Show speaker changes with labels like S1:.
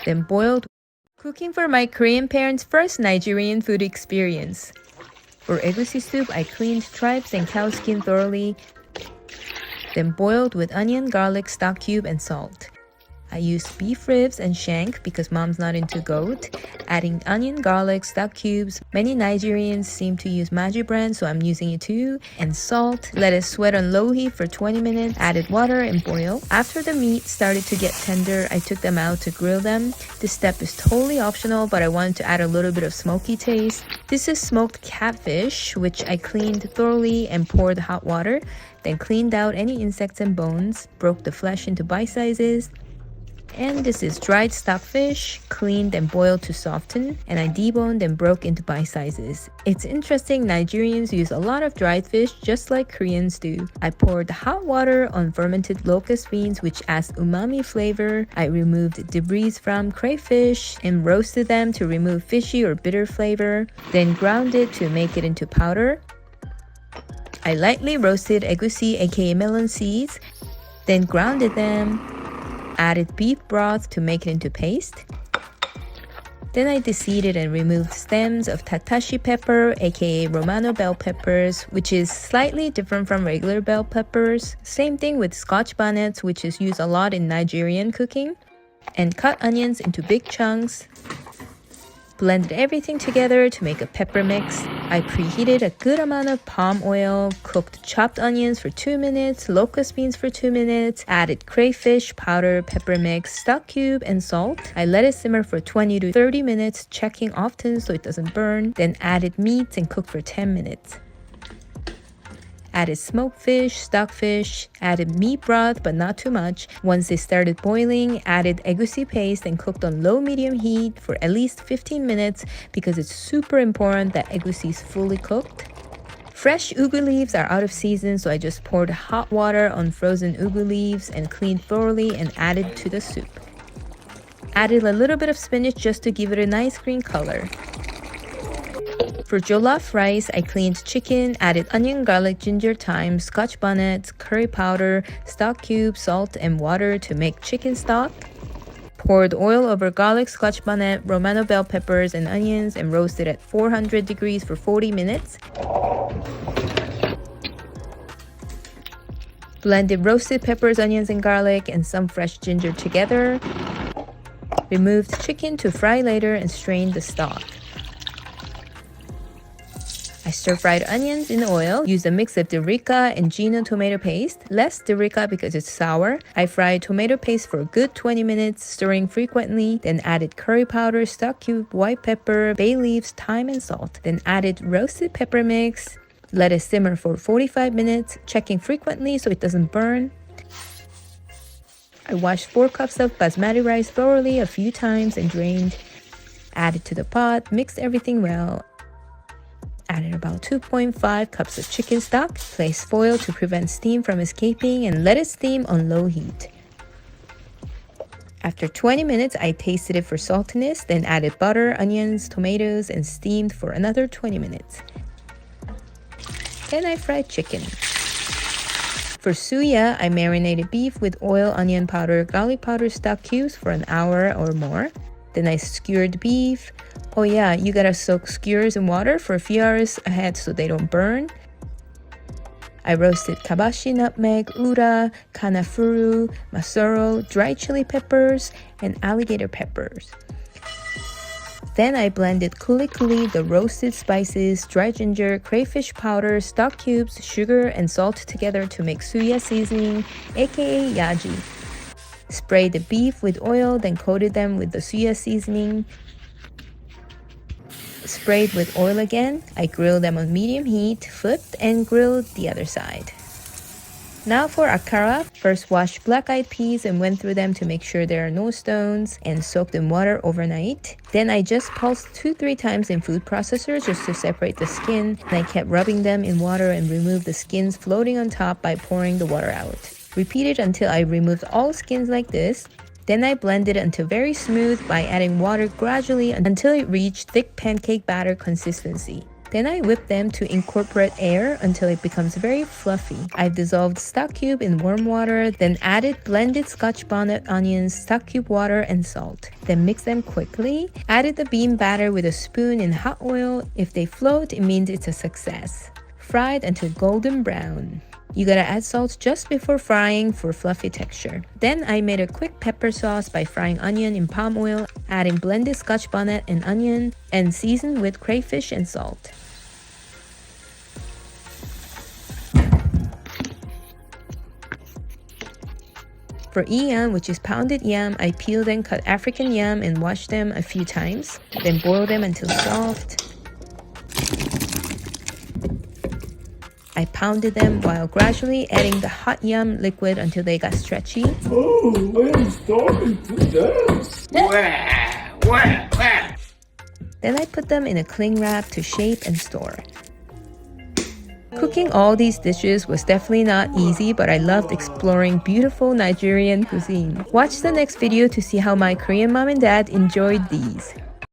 S1: then boiled. Cooking for my Korean parents' first Nigerian food experience. For egusi soup, I cleaned stripes and cow skin thoroughly, then boiled with onion, garlic, stock cube, and salt. I used beef ribs and shank because mom's not into goat, adding onion, garlic, stock cubes. Many Nigerians seem to use Maggi brand, so I'm using it too, and salt. Let it sweat on low heat for 20 minutes, added water and boil. After the meat started to get tender, I took them out to grill them. This step is totally optional, but I wanted to add a little bit of smoky taste. This is smoked catfish, which I cleaned thoroughly and poured hot water, then cleaned out any insects and bones, broke the flesh into bite sizes. And this is dried stockfish, cleaned and boiled to soften, and I deboned and broke into bite sizes. It's interesting, Nigerians use a lot of dried fish just like Koreans do. I poured hot water on fermented locust beans, which adds umami flavor. I removed debris from crayfish and roasted them to remove fishy or bitter flavor, then ground it to make it into powder. I lightly roasted egusi, aka melon seeds, then grounded them. Added beef broth to make it into paste. Then I deseeded and removed stems of tatashi pepper, aka Romano bell peppers, which is slightly different from regular bell peppers. Same thing with scotch bonnets, which is used a lot in Nigerian cooking. And cut onions into big chunks. Blended everything together to make a pepper mix. I preheated a good amount of palm oil, cooked chopped onions for 2 minutes, locust beans for 2 minutes, added crayfish, powder, pepper mix, stock cube, and salt. I let it simmer for 20 to 30 minutes, checking often so it doesn't burn, then added meats and cooked for 10 minutes. Added smoked fish, stockfish, added meat broth but not too much. Once it started boiling, added egusi paste and cooked on low-medium heat for at least 15 minutes because it's super important that egusi is fully cooked. Fresh ugu leaves are out of season, so I just poured hot water on frozen ugu leaves and cleaned thoroughly and added to the soup. Added a little bit of spinach just to give it a nice green color. For jollof rice, I cleaned chicken, added onion, garlic, ginger, thyme, scotch bonnet, curry powder, stock cubes, salt, and water to make chicken stock. Poured oil over garlic, scotch bonnet, Romano bell peppers, and onions and roasted at 400 degrees for 40 minutes. Blended roasted peppers, onions, and garlic and some fresh ginger together. Removed chicken to fry later and strained the stock. I stir-fried onions in oil, used a mix of Derica and Gino tomato paste, less Derica because it's sour. I fried tomato paste for a good 20 minutes, stirring frequently, then added curry powder, stock cube, white pepper, bay leaves, thyme, and salt. Then added roasted pepper mix, let it simmer for 45 minutes, checking frequently so it doesn't burn. I washed 4 cups of basmati rice thoroughly a few times and drained. Added to the pot, mixed everything well. Added about 2.5 cups of chicken stock, placed foil to prevent steam from escaping, and let it steam on low heat. After 20 minutes, I tasted it for saltiness, then added butter, onions, tomatoes, and steamed for another 20 minutes. Then I fried chicken. For suya, I marinated beef with oil, onion powder, garlic powder, stock cubes for an hour or more. Then I skewered beef. Oh yeah, you gotta soak skewers in water for a few hours ahead so they don't burn. I roasted kabashi nutmeg, ura, kanafuru, masoro, dried chili peppers, and alligator peppers. Then I blended kuli, the roasted spices, dried ginger, crayfish powder, stock cubes, sugar, and salt together to make suya seasoning, aka yaji. Sprayed the beef with oil, then coated them with the suya seasoning. Sprayed with oil again. I grilled them on medium heat, flipped, and grilled the other side. Now for akara, first washed black-eyed peas and went through them to make sure there are no stones and soaked in water overnight. Then I just pulsed 2-3 times in food processor just to separate the skin, and I kept rubbing them in water and removed the skins floating on top by pouring the water out. Repeated until I removed all skins like this. Then I blended until very smooth by adding water gradually until it reached thick pancake batter consistency. Then I whip them to incorporate air until it becomes very fluffy. I've dissolved stock cube in warm water, then added blended Scotch bonnet onions, stock cube water, and salt. Then mix them quickly. Added the bean batter with a spoon in hot oil. If they float, it means it's a success. Fried until golden brown. You gotta add salt just before frying for fluffy texture. Then I made a quick pepper sauce by frying onion in palm oil, adding blended Scotch bonnet and onion, and seasoned with crayfish and salt. For iyam, which is pounded yam, I peeled and cut African yam and washed them a few times, then boiled them until soft. I pounded them while gradually adding the hot yam liquid until they got stretchy.
S2: Oh, I'm starting to dance.
S1: Then I put them in a cling wrap to shape and store. Cooking all these dishes was definitely not easy, but I loved exploring beautiful Nigerian cuisine. Watch the next video to see how my Korean mom and dad enjoyed these.